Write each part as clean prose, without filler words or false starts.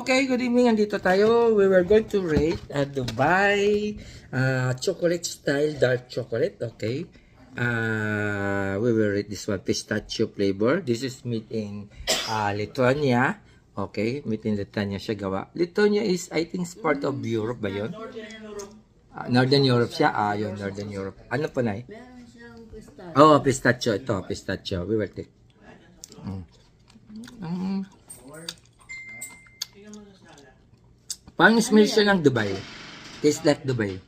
Okay, good evening. Andito tayo. We were going to rate Dubai chocolate style dark chocolate. Okay. We will rate this one pistachio flavor. This is made in Lithuania. Okay, made in Lithuania siya gawa. Lithuania is, I think, part of Europe ba yun? Northern Europe siya. Yun, Northern Europe. Ano po na eh? Meron siyang pistachio. Oh, pistachio. Ito, pistachio. We will take. Parang smell siya ng Dubai. Tastes like Dubai.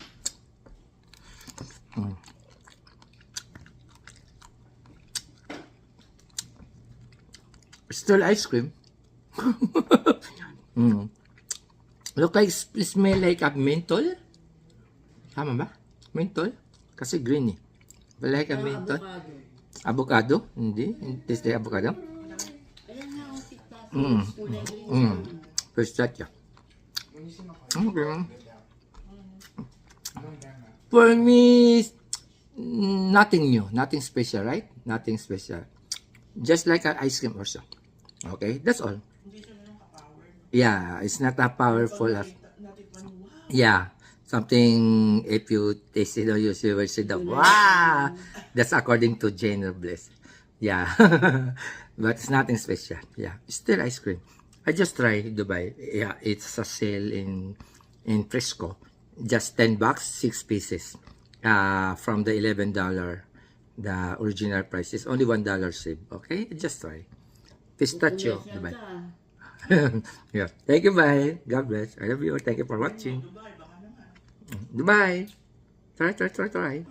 Still ice cream. Look like, smell like a menthol. Tama ba? Menthol? Kasi green eh. But like a menthol. Avocado? Hindi. Taste like avocado? Ayan nga ang pistachio. Pistachio. Okay. For me, nothing new, nothing special, right? Nothing special. Just like an ice cream also. Okay, that's all. Yeah, it's not that powerful. Yeah, something if you taste it, you will say that, wow, that's according to Jane Bliss. Yeah, but it's nothing special. Yeah, it's still ice cream. I just try Dubai. Yeah, it's a sale in Frisco. Just $10, 6 pieces. From the $11, the original price is only $1 save. Okay, just try. Pistachio, Dubai. Yeah. Thank you, bye. God bless. I love you. Thank you for watching. Dubai. Try.